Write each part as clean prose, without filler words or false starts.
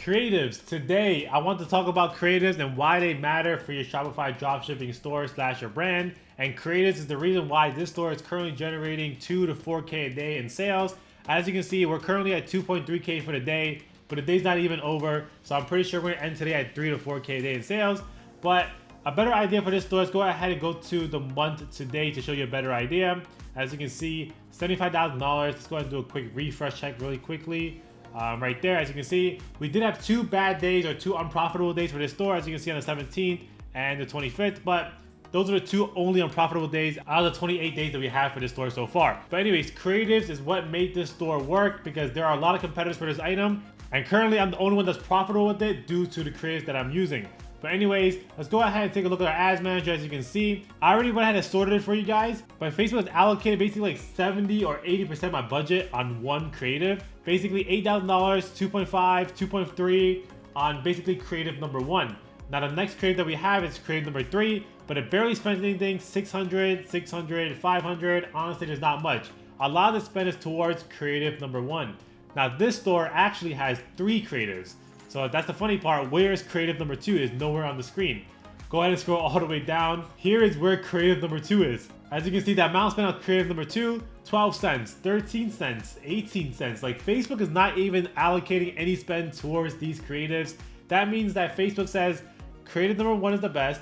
Creatives. Today, I want to talk about creatives and why they matter for your Shopify dropshipping store / your brand. And creatives is the reason why this store is currently generating 2 to 4K a day in sales. As you can see, we're currently at 2.3K for the day, but the day's not even over. So I'm pretty sure we're gonna end today at 3 to 4K a day in sales. But a better idea for this store is go ahead and go to the month today to show you a better idea. As you can see, $75,000. Let's go ahead and do a quick refresh check really quickly. Right there, as you can see, we did have 2 bad days or 2 unprofitable days for this store, as you can see on the 17th and the 25th, but those are the 2 only unprofitable days out of the 28 days that we have for this store so far. But anyways, creatives is what made this store work because there are a lot of competitors for this item, and currently I'm the only one that's profitable with it due to the creatives that I'm using. But anyways, let's go ahead and take a look at our ads manager. As you can see, I already went ahead and sorted it for you guys, but Facebook has allocated basically like 70 or 80% of my budget on one creative. Basically $8,000, 2.5, 2.3 on basically creative number 1. Now the next creative that we have is creative number 3, but it barely spends anything. 600, 600, 500. Honestly, there's not much. A lot of the spend is towards creative number 1. Now this store actually has 3 creatives. So that's the funny part. Where is creative number 2 is nowhere on the screen. Go ahead and scroll all the way down. Here is where creative number 2 is. As you can see, the amount spent on creative number 2, 12 cents, 13 cents, 18 cents. Like, Facebook is not even allocating any spend towards these creatives. That means that Facebook says creative number 1 is the best,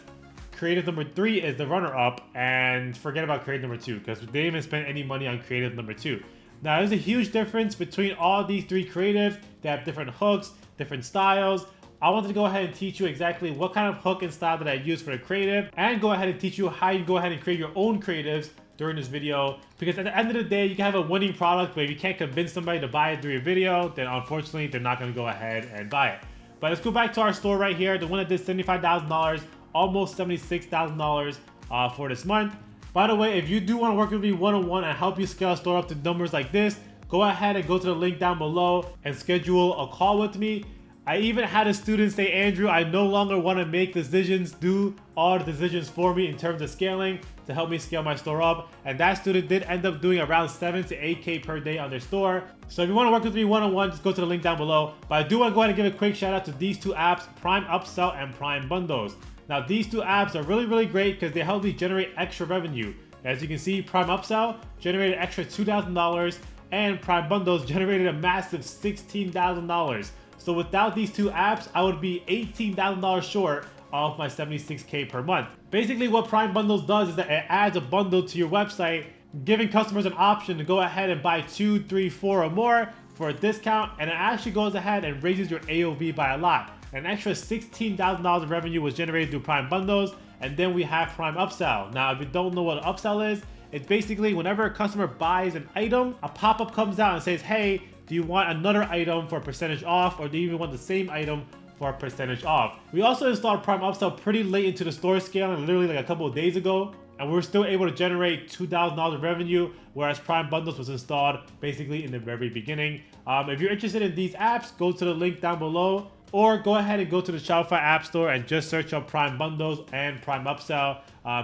creative number 3 is the runner-up, and forget about creative number 2 because they didn't even spend any money on creative number 2. Now, there's a huge difference between all these 3 creatives. They have different hooks, different styles. I wanted to go ahead and teach you exactly what kind of hook and style that I use for the creative, and go ahead and teach you how you go ahead and create your own creatives during this video. Because at the end of the day, you can have a winning product, but if you can't convince somebody to buy it through your video, then unfortunately they're not going to go ahead and buy it. But let's go back to our store right here, the one that did $75,000, almost $76,000 for this month. By the way, if you do want to work with me one-on-one and help you scale a store up to numbers like this, go ahead and go to the link down below and schedule a call with me. I even had a student say, Andrew, I no longer want to make decisions, do all the decisions for me in terms of scaling to help me scale my store up. And that student did end up doing around 7 to 8K per day on their store. So if you want to work with me one-on-one, just go to the link down below. But I do want to go ahead and give a quick shout out to these 2 apps, Prime Upsell and Prime Bundles. Now these 2 apps are really great because they help me generate extra revenue. As you can see, Prime Upsell generated extra $2,000 and Prime Bundles generated a massive $16,000. So without these 2 apps, I would be $18,000 short of my 76K per month. Basically what Prime Bundles does is that it adds a bundle to your website, giving customers an option to go ahead and buy 2, 3, 4 or more for a discount, and it actually goes ahead and raises your AOV by a lot. An extra $16,000 of revenue was generated through Prime Bundles, and then we have Prime Upsell. Now, if you don't know what an upsell is, it's basically whenever a customer buys an item, a pop-up comes out and says, hey, do you want another item for a percentage off, or do you even want the same item for a percentage off? We also installed Prime Upsell pretty late into the store scaling, literally like a couple of days ago, and we were still able to generate $2,000 of revenue, whereas Prime Bundles was installed basically in the very beginning. If you're interested in these apps, go to the link down below, or go ahead and go to the Shopify App Store and just search up Prime Bundles and Prime Upsell.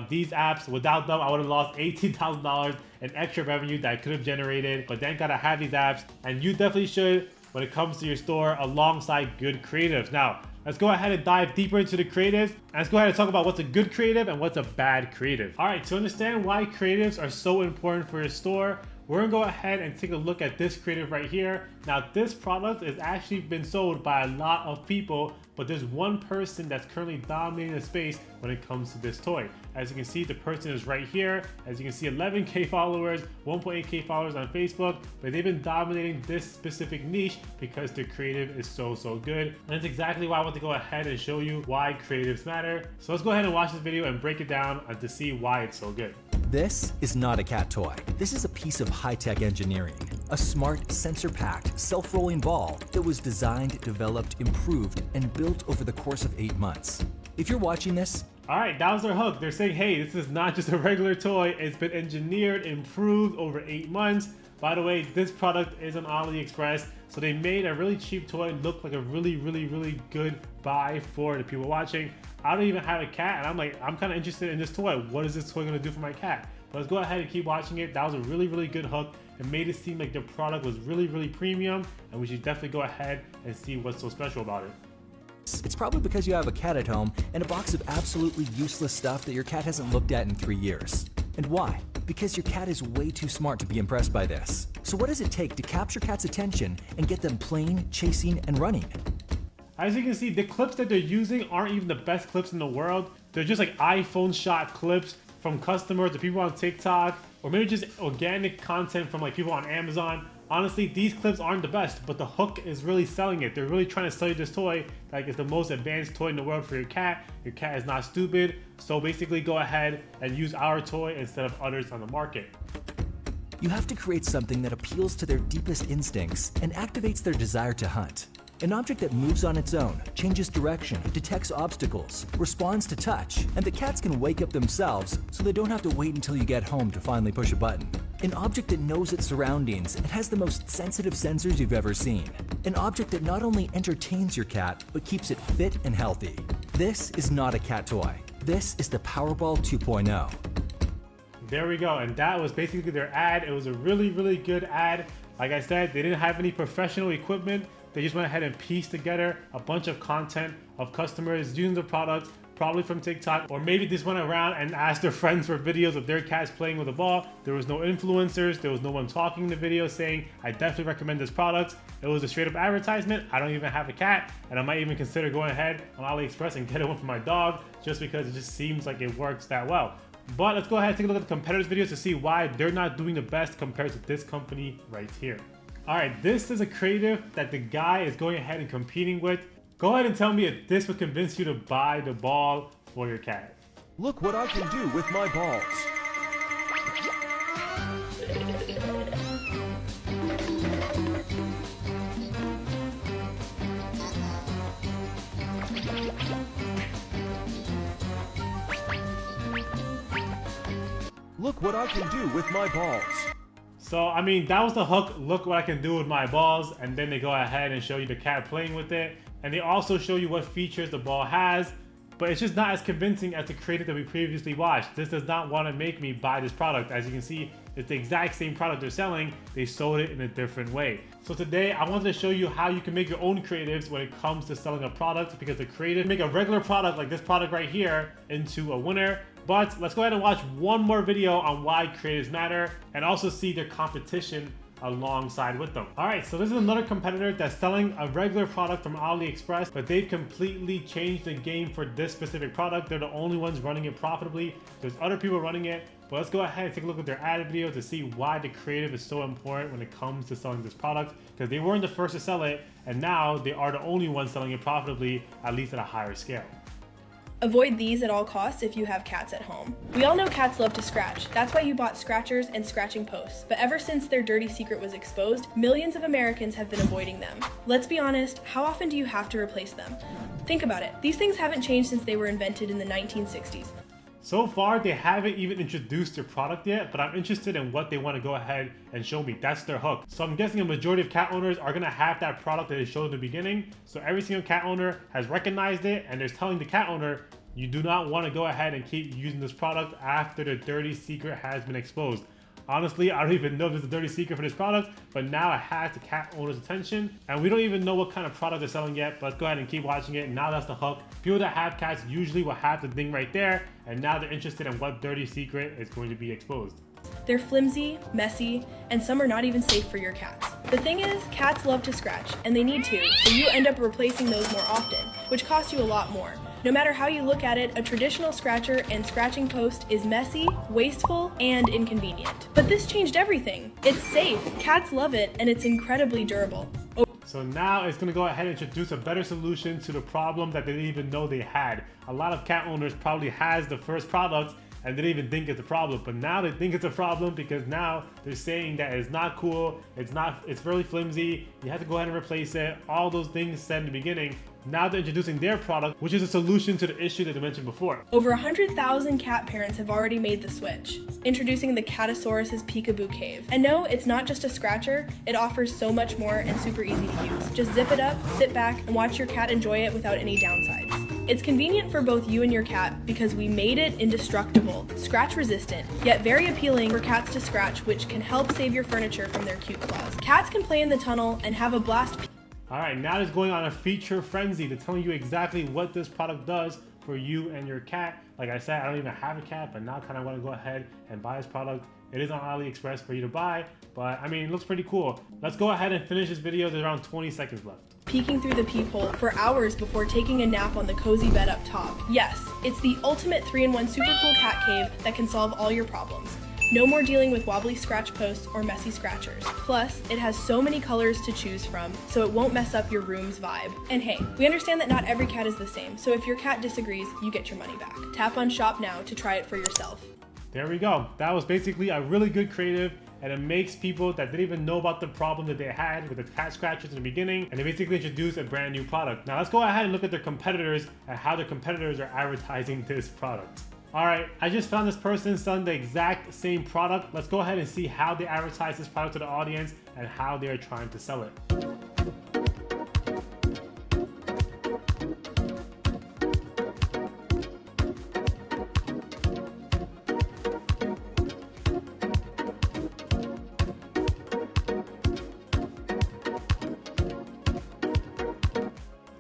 These apps, without them, I would have lost $18,000 in extra revenue that I could have generated. But then gotta have these apps, and you definitely should when it comes to your store alongside good creatives. Now, let's go ahead and dive deeper into the creatives. And let's go ahead and talk about what's a good creative and what's a bad creative. All right, to understand why creatives are so important for your store, we're gonna go ahead and take a look at this creative right here. Now, this product has actually been sold by a lot of people, but there's one person that's currently dominating the space when it comes to this toy. As you can see, the person is right here. As you can see, 11K followers, 1.8K followers on Facebook, but they've been dominating this specific niche because their creative is so good. And that's exactly why I want to go ahead and show you why creatives matter. So let's go ahead and watch this video and break it down to see why it's so good. This is not a cat toy. This is a piece of high-tech engineering. A smart, sensor-packed, self-rolling ball that was designed, developed, improved, and built over the course of 8 months. If you're watching this, all right, that was their hook. They're saying, hey, this is not just a regular toy. It's been engineered, improved over 8 months. By the way, this product is on AliExpress, so they made a really cheap toy look like a really good buy for the people watching. I don't even have a cat, and I'm kind of interested in this toy. What is this toy gonna do for my cat? Let's go ahead and keep watching it. That was a really, really good hook. It made it seem like the product was really, really premium, and we should definitely go ahead and see what's so special about it. It's probably because you have a cat at home and a box of absolutely useless stuff that your cat hasn't looked at in 3 years. And why? Because your cat is way too smart to be impressed by this. So what does it take to capture cats' attention and get them playing, chasing, and running? As you can see, the clips that they're using aren't even the best clips in the world. They're just like iPhone shot clips from customers or people on TikTok, or maybe just organic content from like people on Amazon. Honestly, these clips aren't the best, but the hook is really selling it. They're really trying to sell you this toy like it's the most advanced toy in the world for your cat. Your cat is not stupid, so basically go ahead and use our toy instead of others on the market. You have to create something that appeals to their deepest instincts and activates their desire to hunt. An object that moves on its own, changes direction, detects obstacles, responds to touch, and the cats can wake up themselves so they don't have to wait until you get home to finally push a button. An object that knows its surroundings and has the most sensitive sensors you've ever seen. An object that not only entertains your cat, but keeps it fit and healthy. This is not a cat toy. This is the Powerball 2.0. There we go, and that was basically their ad. It was a really, really good ad. Like I said, they didn't have any professional equipment. They just went ahead and pieced together a bunch of content of customers using the products, probably from TikTok, or maybe just went around and asked their friends for videos of their cats playing with a ball. There was no influencers. There was no one talking in the video saying, I definitely recommend this product. It was a straight up advertisement. I don't even have a cat, and I might even consider going ahead on AliExpress and getting one for my dog just because it just seems like it works that well. But let's go ahead and take a look at the competitors' videos to see why they're not doing the best compared to this company right here. All right, this is a creative that the guy is going ahead and competing with. Go ahead and tell me if this would convince you to buy the ball for your cat. Look what I can do with my balls. Look what I can do with my balls. So, I mean, that was the hook. Look what I can do with my balls. And then they go ahead and show you the cat playing with it. And they also show you what features the ball has. But it's just not as convincing as the creative that we previously watched. This does not want to make me buy this product. As you can see, it's the exact same product they're selling. They sold it in a different way. So today, I wanted to show you how you can make your own creatives when it comes to selling a product, because the creative make a regular product like this product right here into a winner. But let's go ahead and watch one more video on why creatives matter and also see their competition alongside with them. All right, so this is another competitor that's selling a regular product from AliExpress, but they've completely changed the game for this specific product. They're the only ones running it profitably. There's other people running it, but let's go ahead and take a look at their ad video to see why the creative is so important when it comes to selling this product, because they weren't the first to sell it, and now they are the only ones selling it profitably, at least at a higher scale. Avoid these at all costs if you have cats at home. We all know cats love to scratch. That's why you bought scratchers and scratching posts. But ever since their dirty secret was exposed, millions of Americans have been avoiding them. Let's be honest, how often do you have to replace them? Think about it. These things haven't changed since they were invented in the 1960s. So far, they haven't even introduced their product yet, but I'm interested in what they want to go ahead and show me. That's their hook. So I'm guessing a majority of cat owners are gonna have that product that they showed in the beginning. So every single cat owner has recognized it, and they're telling the cat owner, you do not want to go ahead and keep using this product after the dirty secret has been exposed. Honestly, I don't even know if there's a dirty secret for this product, but now it has the cat owner's attention, and we don't even know what kind of product they're selling yet, but let's go ahead and keep watching it. Now that's the hook. People that have cats usually will have the thing right there, and now they're interested in what dirty secret is going to be exposed. They're flimsy, messy, and some are not even safe for your cats. The thing is, cats love to scratch, and they need to, so you end up replacing those more often, which costs you a lot more. No matter how you look at it, a traditional scratcher and scratching post is messy, wasteful, and inconvenient. But this changed everything. It's safe, cats love it, and it's incredibly durable. So now it's going to go ahead and introduce a better solution to the problem that they didn't even know they had. A lot of cat owners probably has the first product and didn't even think it's a problem, but now they think it's a problem because now they're saying that it's not cool, it's really flimsy, you have to go ahead and replace it, all those things said in the beginning. Now they're introducing their product, which is a solution to the issue that they mentioned before. Over 100,000 cat parents have already made the switch, introducing the Catasaurus's Peekaboo Cave. And no, it's not just a scratcher, it offers so much more and super easy to use. Just zip it up, sit back, and watch your cat enjoy it without any downsides. It's convenient for both you and your cat because we made it indestructible, scratch resistant, yet very appealing for cats to scratch, which can help save your furniture from their cute claws. Cats can play in the tunnel and have a blast. All right, now it's going on a feature frenzy to telling you exactly what this product does for you and your cat. Like I said, I don't even have a cat, but now kind of want to go ahead and buy this product. It is on AliExpress for you to buy, but I mean, it looks pretty cool. Let's go ahead and finish this video. There's around 20 seconds left. Peeking through the peephole for hours before taking a nap on the cozy bed up top. Yes, it's the ultimate 3-in-1 super cool cat cave that can solve all your problems. No more dealing with wobbly scratch posts or messy scratchers. Plus, it has so many colors to choose from, so it won't mess up your room's vibe. And hey, we understand that not every cat is the same, so if your cat disagrees, you get your money back. Tap on shop now to try it for yourself. There we go. That was basically a really good creative, and it makes people that didn't even know about the problem that they had with the cat scratchers in the beginning, and they basically introduced a brand new product. Now let's go ahead and look at their competitors and how their competitors are advertising this product. All right, I just found this person selling the exact same product. Let's go ahead and see how they advertise this product to the audience and how they're trying to sell it.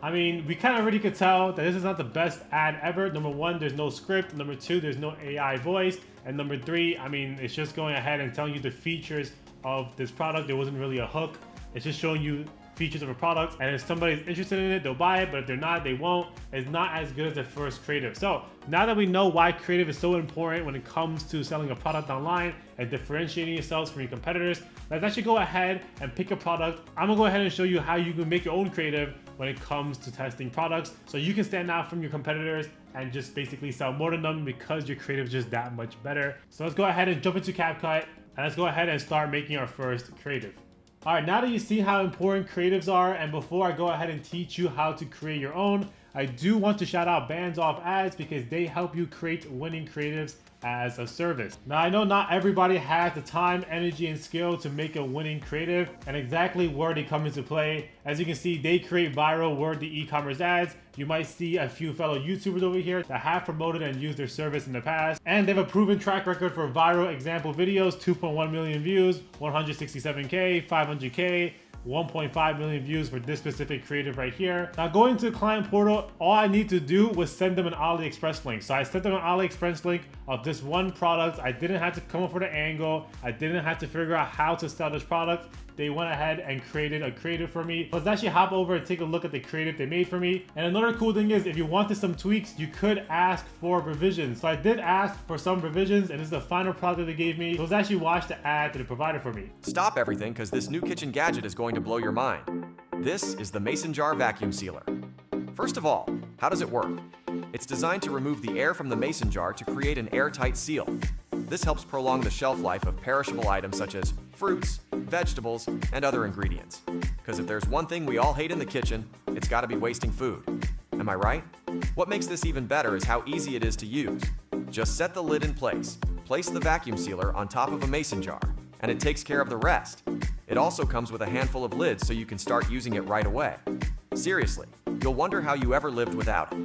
I mean, we kind of already could tell that this is not the best ad ever. Number one, there's no script. Number two, there's no AI voice. And number three, I mean, it's just going ahead and telling you the features of this product. There wasn't really a hook. It's just showing you features of a product, and if somebody's interested in it, they'll buy it, but if they're not, they won't. It's not as good as the first creative. So now that we know why creative is so important when it comes to selling a product online and differentiating yourselves from your competitors, let's actually go ahead and pick a product. I'm gonna go ahead and show you how you can make your own creative when it comes to testing products, so you can stand out from your competitors and just basically sell more than them because your creative is just that much better. So let's go ahead and jump into CapCut, and let's go ahead and start making our first creative. All right, now that you see how important creatives are, and before I go ahead and teach you how to create your own, I do want to shout out Bands Off Ads because they help you create winning creatives as a service. Now, I know not everybody has the time, energy, and skill to make a winning creative, and exactly where they come into play. As you can see, they create viral worthy e-commerce ads. You might see a few fellow YouTubers over here that have promoted and used their service in the past, and they have a proven track record for viral example videos, 2.1 million views, 167K, 500K, 1.5 million views for this specific creative right here. Now going to the client portal, all I need to do was send them an AliExpress link. So I sent them an AliExpress link of this one product. I didn't have to come up with an angle. I didn't have to figure out how to sell this product. They went ahead and created a creative for me. Let's actually hop over and take a look at the creative they made for me. And another cool thing is, if you wanted some tweaks, you could ask for revisions. So I did ask for some revisions, and this is the final product that they gave me. So let's actually watch the ad that they provided for me. Stop everything, because this new kitchen gadget is going to blow your mind. This is the Mason Jar Vacuum Sealer. First of all, how does it work? It's designed to remove the air from the mason jar to create an airtight seal. This helps prolong the shelf life of perishable items such as fruits, vegetables, and other ingredients. Because if there's one thing we all hate in the kitchen, it's gotta be wasting food. Am I right? What makes this even better is how easy it is to use. Just set the lid in place, place the vacuum sealer on top of a mason jar, and it takes care of the rest. It also comes with a handful of lids so you can start using it right away. Seriously, you'll wonder how you ever lived without it.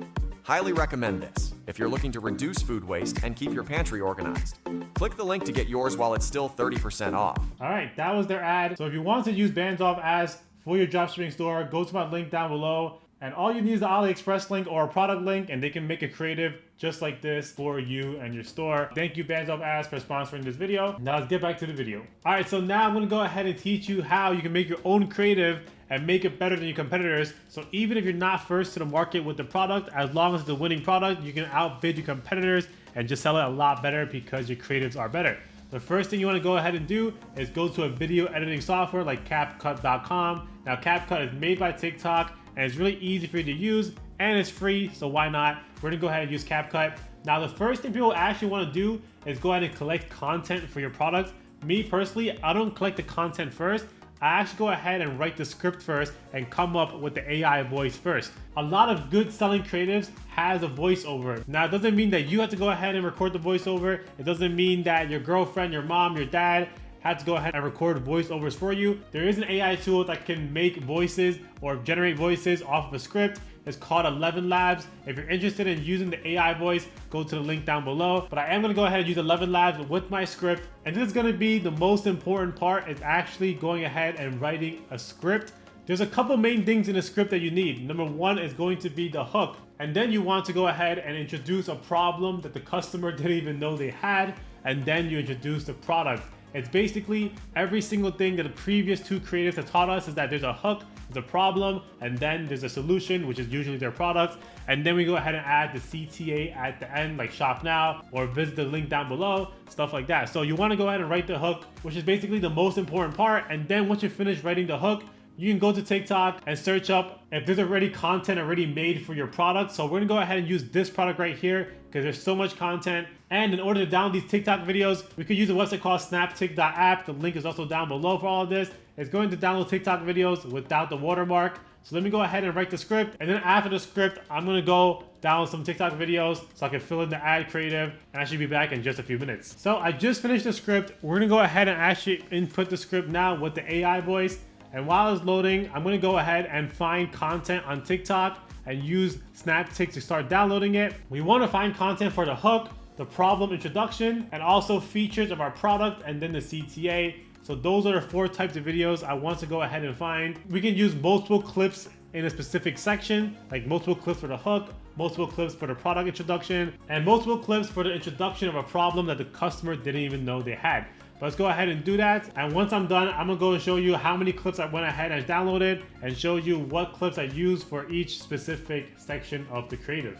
Highly recommend this if you're looking to reduce food waste and keep your pantry organized. Click the link to get yours while it's still 30% off. All right, that was their ad. So if you want to use Bands Off Ads for your dropshipping store, go to my link down below. And all you need is the AliExpress link or a product link, and they can make a creative just like this for you and your store. Thank you, Bands Off Ads, for sponsoring this video. Now let's get back to the video. All right, so now I'm gonna go ahead and teach you how you can make your own creative and make it better than your competitors. So even if you're not first to the market with the product, as long as it's a winning product, you can outbid your competitors and just sell it a lot better because your creatives are better. The first thing you want to go ahead and do is go to a video editing software like CapCut.com. Now CapCut is made by TikTok, and it's really easy for you to use, and it's free, so why not? We're gonna go ahead and use CapCut. Now the first thing people actually want to do is go ahead and collect content for your product. Me personally, I don't collect the content first. I actually go ahead and write the script first and come up with the AI voice first. A lot of good selling creatives has a voiceover. Now, it doesn't mean that you have to go ahead and record the voiceover. It doesn't mean that your girlfriend, your mom, your dad had to go ahead and record voiceovers for you. There is an AI tool that can make voices or generate voices off of a script. It's called 11 Labs. If you're interested in using the AI voice, go to the link down below. But I am going to go ahead and use 11 Labs with my script. And this is going to be the most important part, is actually going ahead and writing a script. There's a couple main things in the script that you need. Number one is going to be the hook. And then you want to go ahead and introduce a problem that the customer didn't even know they had. And then you introduce the product. It's basically every single thing that the previous two creatives have taught us, is that there's a hook, there's a problem, and then there's a solution, which is usually their product. And then we go ahead and add the CTA at the end, like shop now, or visit the link down below, stuff like that. So you want to go ahead and write the hook, which is basically the most important part. And then once you finish writing the hook, you can go to TikTok and search up if there's already content already made for your product. So we're gonna go ahead and use this product right here because there's so much content. And in order to download these TikTok videos, we could use a website called snaptik.app. The link is also down below for all of this. It's going to download TikTok videos without the watermark. So let me go ahead and write the script. And then after the script, I'm gonna go download some TikTok videos so I can fill in the ad creative, and I should be back in just a few minutes. So I just finished the script. We're gonna go ahead and actually input the script now with the AI voice. And while it's loading, I'm gonna go ahead and find content on TikTok and use SnapTik to start downloading it. We wanna find content for the hook, the problem introduction, and also features of our product, and then the CTA. So those are the 4 types of videos I want to go ahead and find. We can use multiple clips in a specific section, like multiple clips for the hook, multiple clips for the product introduction, and multiple clips for the introduction of a problem that the customer didn't even know they had. But let's go ahead and do that. And once I'm done, I'm gonna go and show you how many clips I went ahead and downloaded, and show you what clips I used for each specific section of the creative.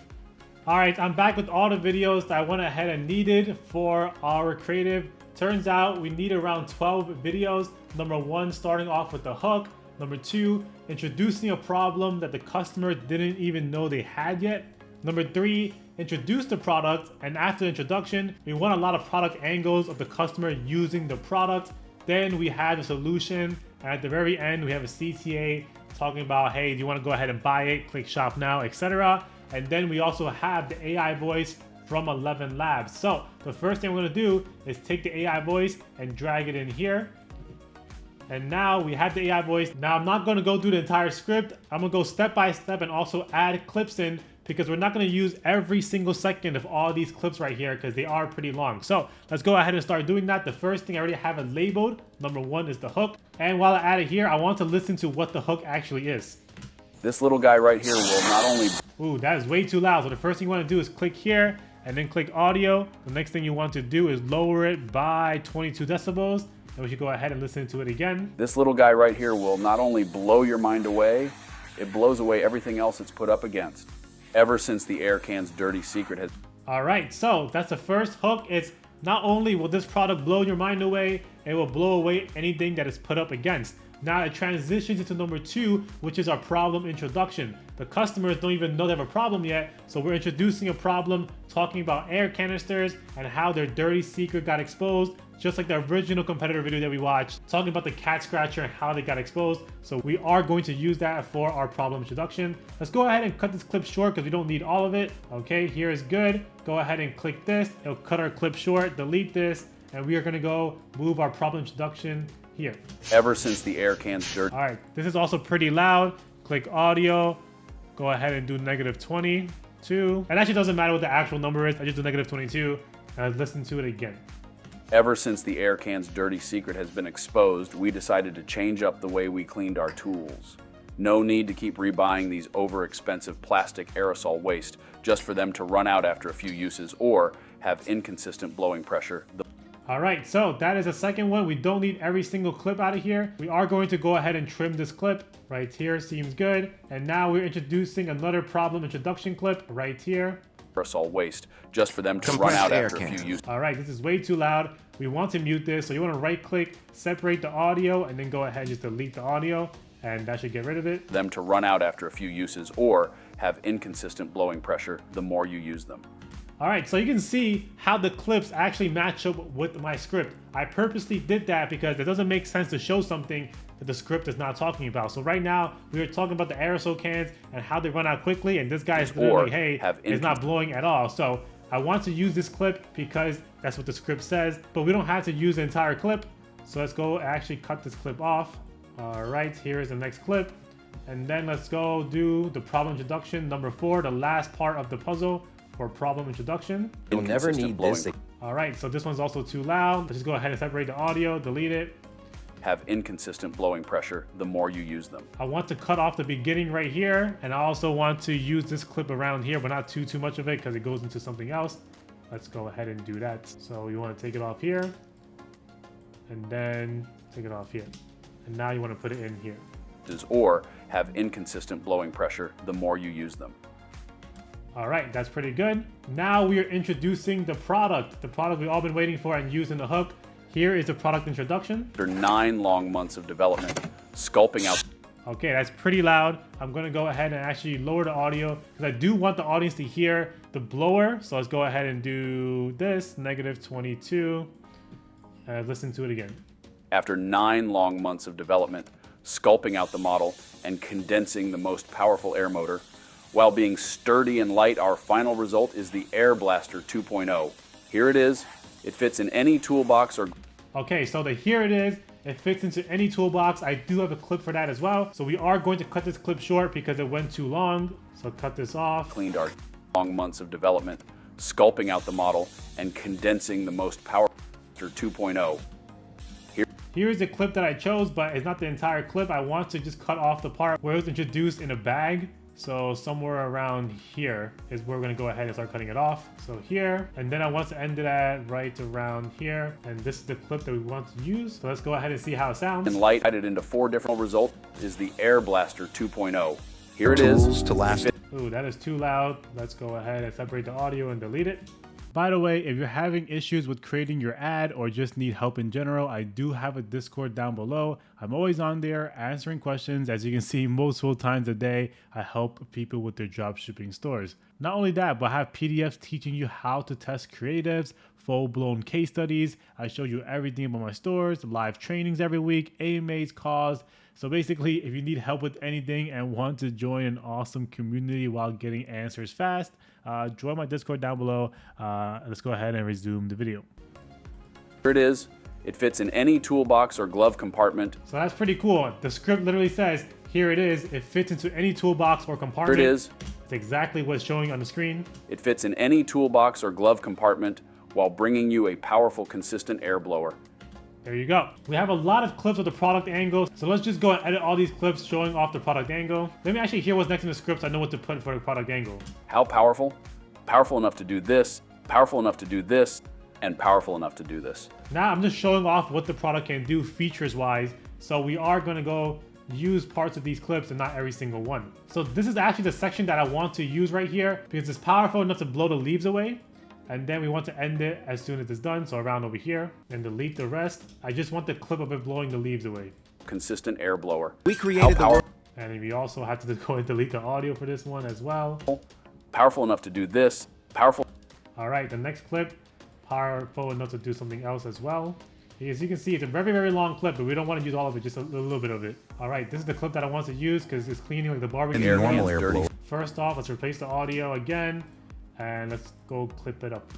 All right, I'm back with all the videos that I went ahead and needed for our creative. Turns out we need around 12 videos. Number 1, starting off with the hook. Number 2, introducing a problem that the customer didn't even know they had yet. Number 3, introduce the product, and after the introduction, we want a lot of product angles of the customer using the product. Then we have a solution, and at the very end, we have a CTA talking about, hey, do you want to go ahead and buy it, click shop now, etc. And then we also have the AI voice from 11 Labs. So the first thing we're gonna do is take the AI voice and drag it in here. And now we have the AI voice. Now I'm not gonna go through the entire script. I'm gonna go step by step and also add clips in, because we're not gonna use every single second of all these clips right here because they are pretty long. So let's go ahead and start doing that. The first thing I already have it labeled. Number 1 is the hook. And while I add it here, I want to listen to what the hook actually is. This little guy right here will not only... Ooh, that is way too loud. So the first thing you want to do is click here and then click audio. The next thing you want to do is lower it by 22 decibels. And we should go ahead and listen to it again. This little guy right here will not only blow your mind away, it blows away everything else it's put up against. Ever since the air can's dirty secret has... All right, so that's the first hook. It's not only will this product blow your mind away, it will blow away anything that is put up against. Now it transitions into number 2, which is our problem introduction. The customers don't even know they have a problem yet, so we're introducing a problem, talking about air canisters and how their dirty secret got exposed, just like the original competitor video that we watched, talking about the cat scratcher and how they got exposed. So we are going to use that for our problem introduction. Let's go ahead and cut this clip short because we don't need all of it. Okay, here is good. Go ahead and click this. It'll cut our clip short, delete this, and we are gonna go move our problem introduction here. Ever since the air can's dirty... All right, this is also pretty loud. Click audio, go ahead and do -22. It actually doesn't matter what the actual number is. I just do -22, and let's listen to it again. Ever since the air can's dirty secret has been exposed, we decided to change up the way we cleaned our tools. No need to keep rebuying these over-expensive plastic aerosol waste just for them to run out after a few uses or have inconsistent blowing pressure. All right, so that is the second one. We don't need every single clip out of here. We are going to go ahead and trim this clip right here. Seems good. And now we're introducing another problem introduction clip right here. Aerosol waste just for them to run out after a few uses. All right, this is way too loud. We want to mute this. So you want to right click, separate the audio, and then go ahead and just delete the audio, and that should get rid of it. Them to run out after a few uses or have inconsistent blowing pressure the more you use them. All right, so you can see how the clips actually match up with my script. I purposely did that because it doesn't make sense to show something that the script is not talking about. So right now, we are talking about the aerosol cans and how they run out quickly, and this guy is literally, hey, it's not blowing at all. So I want to use this clip because that's what the script says, but we don't have to use the entire clip. So let's go actually cut this clip off. All right, here is the next clip. And then let's go do the problem introduction. Number 4, the last part of the puzzle for problem introduction. You'll never need this. All right, so this one's also too loud. Let's just go ahead and separate the audio, delete it. Have inconsistent blowing pressure the more you use them. I want to cut off the beginning right here, and I also want to use this clip around here, but not too much of it because it goes into something else. Let's go ahead and do that. So you want to take it off here, and then take it off here. And now you want to put it in here. Or have inconsistent blowing pressure the more you use them. All right, that's pretty good. Now we are introducing the product we've all been waiting for and using the hook. Here is the product introduction. After 9 long months of development, sculpting out. Okay, that's pretty loud. I'm gonna go ahead and actually lower the audio because I do want the audience to hear the blower. So let's go ahead and do this, -22. Listen to it again. After 9 long months of development, sculpting out the model and condensing the most powerful air motor, while being sturdy and light, our final result is the Air Blaster 2.0. Here it is. It fits in any toolbox or... Okay, so here it is. It fits into any toolbox. I do have a clip for that as well. So we are going to cut this clip short because it went too long. So cut this off. Cleaned our long months of development, sculpting out the model and condensing the most powerful 2.0. Here's the clip that I chose, but it's not the entire clip. I want to just cut off the part where it was introduced in a bag. So somewhere around here is where we're gonna go ahead and start cutting it off. So here, and then I want to end it at right around here. And this is the clip that we want to use. So let's go ahead and see how it sounds. And light added into 4 different results is the Air Blaster 2.0. Here it is. To last. Ooh, that is too loud. Let's go ahead and separate the audio and delete it. By the way, if you're having issues with creating your ad or just need help in general, I do have a Discord down below. I'm always on there answering questions. As you can see, multiple times a day, I help people with their dropshipping stores. Not only that, but I have PDFs teaching you how to test creatives, full-blown case studies. I show you everything about my stores, live trainings every week, AMAs, calls. So basically, if you need help with anything and want to join an awesome community while getting answers fast, join my Discord down below. Let's go ahead and resume the video. Here it is. It fits in any toolbox or glove compartment. So that's pretty cool. The script literally says, here it is. It fits into any toolbox or compartment. Here it is. It's exactly what's showing on the screen. It fits in any toolbox or glove compartment while bringing you a powerful, consistent air blower. There you go. We have a lot of clips of the product angle. So let's just go and edit all these clips showing off the product angle. Let me actually hear what's next in the script so I know what to put for the product angle. How powerful? Powerful enough to do this, powerful enough to do this, and powerful enough to do this. Now I'm just showing off what the product can do features wise. So we are gonna go use parts of these clips and not every single one. So this is actually the section that I want to use right here because it's powerful enough to blow the leaves away. And then we want to end it as soon as it's done. So around over here and delete the rest. I just want the clip of it blowing the leaves away. Consistent air blower. We created the And we also have to go and delete the audio for this one as well. Powerful enough to do this, powerful. All right, the next clip, powerful enough to do something else as well. As you can see, it's a very, very long clip, but we don't want to use all of it, just a little bit of it. All right, this is the clip that I want to use because it's cleaning like the barbecue. and normal air blow. First off, let's replace the audio again, and let's go clip it up.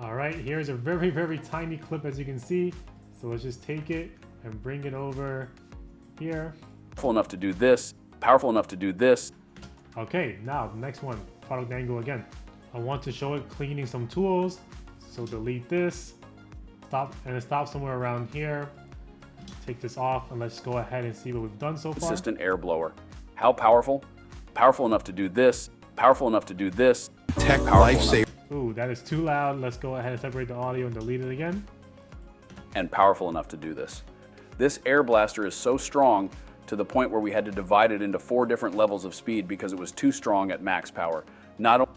All right, here's a very, very tiny clip as you can see. So let's just take it and bring it over here. Powerful enough to do this, powerful enough to do this. Okay, now the next one, product angle again. I want to show it cleaning some tools. So delete this, stop, and it stops somewhere around here. Take this off and let's go ahead and see what we've done so far. Consistent air blower. How powerful? Powerful enough to do this, powerful enough to do this. Tech lifesaver. Ooh, that is too loud. Let's go ahead and separate the audio and delete it again. And powerful enough to do this. This air blaster is so strong to the point where we had to divide it into 4 different levels of speed because it was too strong at max power. Not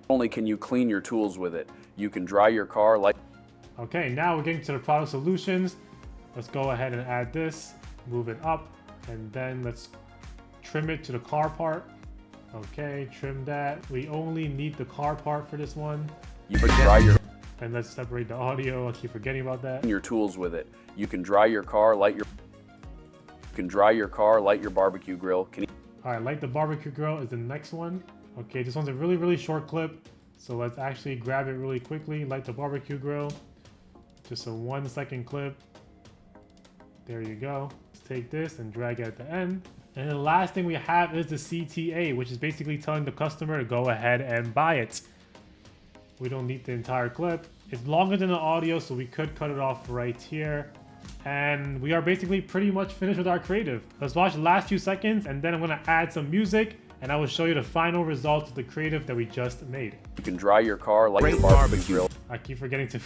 only can you clean your tools with it, you can dry your car like... Okay, now we're getting to the product solutions. Let's go ahead and add this, move it up, and then let's trim it to the car part. Okay, trim that. We only need the car part for this one. You can dry your... And let's separate the audio. I keep forgetting about that. your tools with it. You can dry your car, light your... You can dry your car, light your barbecue grill. All right, light the barbecue grill is the next one. Okay, this one's a really, really short clip. So let's actually grab it really quickly. Light the barbecue grill. Just a 1 second clip. There you go. Let's take this and drag it at the end. And the last thing we have is the CTA, which is basically telling the customer to go ahead and buy it. We don't need the entire clip. It's longer than the audio, so we could cut it off right here. And we are basically pretty much finished with our creative. Let's watch the last few seconds, and then I'm gonna add some music, and I will show you the final results of the creative that we just made. You can dry your car like Great your barbecue grill. I keep forgetting to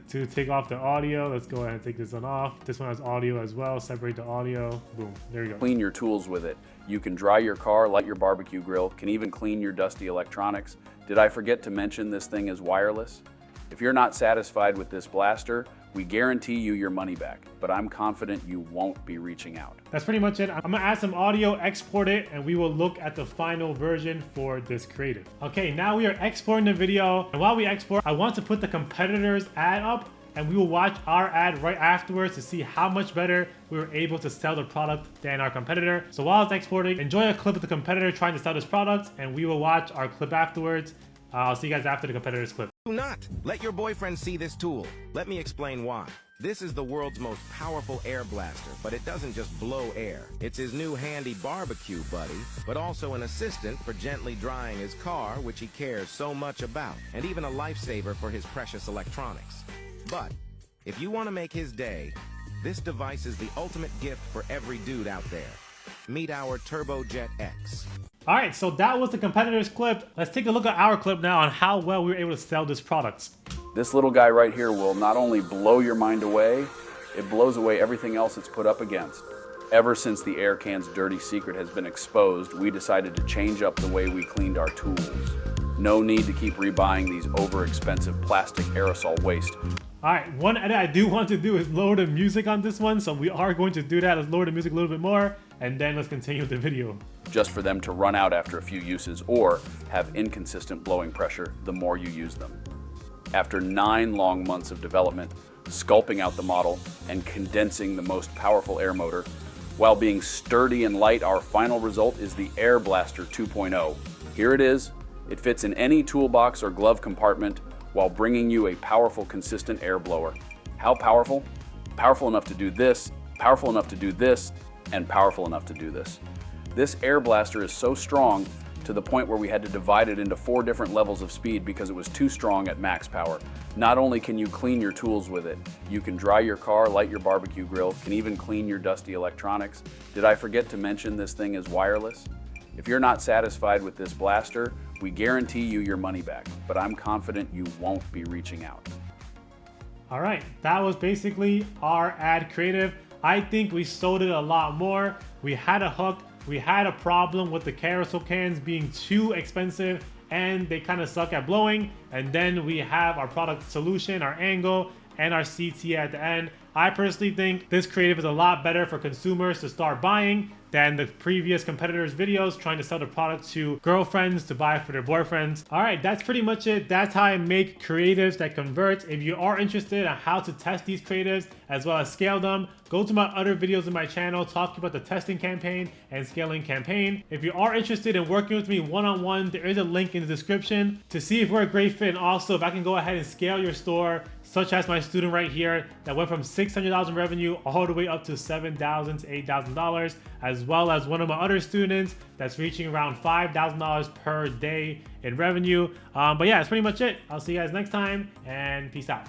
to take off the audio. Let's go ahead and take this one off. This one has audio as well. Separate the audio. Boom. There you go. Clean your tools with it. You can dry your car, light your barbecue grill, can even clean your dusty electronics. Did I forget to mention this thing is wireless? If you're not satisfied with this blaster, we guarantee you your money back, but I'm confident you won't be reaching out. That's pretty much it. I'm gonna add some audio, export it, and we will look at the final version for this creative. Okay, now we are exporting the video, and while we export, I want to put the competitor's ad up, and we will watch our ad right afterwards to see how much better we were able to sell the product than our competitor. So while it's exporting, enjoy a clip of the competitor trying to sell this product, and we will watch our clip afterwards. I'll see you guys after the competitor's clip. Do not let your boyfriend see this tool. Let me explain why. This is the world's most powerful air blaster, but it doesn't just blow air. It's his new handy barbecue buddy, but also an assistant for gently drying his car, which he cares so much about, and even a lifesaver for his precious electronics. But if you want to make his day, this device is the ultimate gift for every dude out there. Meet our TurboJet X. All right, so that was the competitor's clip. Let's take a look at our clip now on how well we were able to sell this product. This little guy right here will not only blow your mind away, it blows away everything else it's put up against. Ever since the air can's dirty secret has been exposed, we decided to change up the way we cleaned our tools. No need to keep rebuying these over-expensive plastic aerosol waste. All right, one edit I do want to do is lower the music on this one, so we are going to do that. Let's lower the music a little bit more, and then let's continue with the video. Just for them to run out after a few uses or have inconsistent blowing pressure the more you use them. After 9 long months of development, sculpting out the model, and condensing the most powerful air motor, while being sturdy and light, our final result is the Air Blaster 2.0. Here it is. It fits in any toolbox or glove compartment while bringing you a powerful, consistent air blower. How powerful? Powerful enough to do this, powerful enough to do this, and powerful enough to do this. This air blaster is so strong to the point where we had to divide it into 4 different levels of speed because it was too strong at max power. Not only can you clean your tools with it, you can dry your car, light your barbecue grill, can even clean your dusty electronics. Did I forget to mention this thing is wireless? If you're not satisfied with this blaster, we guarantee you your money back, but I'm confident you won't be reaching out. All right, that was basically our ad creative. I think we sold it a lot more. We had a hook. We had a problem with the carousel cans being too expensive and they kind of suck at blowing. And then we have our product solution, our angle, and our CTA at the end. I personally think this creative is a lot better for consumers to start buying than the previous competitors' videos trying to sell the product to girlfriends to buy for their boyfriends. All right, that's pretty much it. That's how I make creatives that convert. If you are interested on how to test these creatives as well as scale them, go to my other videos in my channel talking about the testing campaign and scaling campaign. If you are interested in working with me one-on-one, there is a link in the description to see if we're a great fit. And also, if I can go ahead and scale your store, such as my student right here that went from $600,000 in revenue all the way up to $7,000 to $8,000, as well as one of my other students that's reaching around $5,000 per day in revenue. But yeah, that's pretty much it. I'll see you guys next time, and peace out.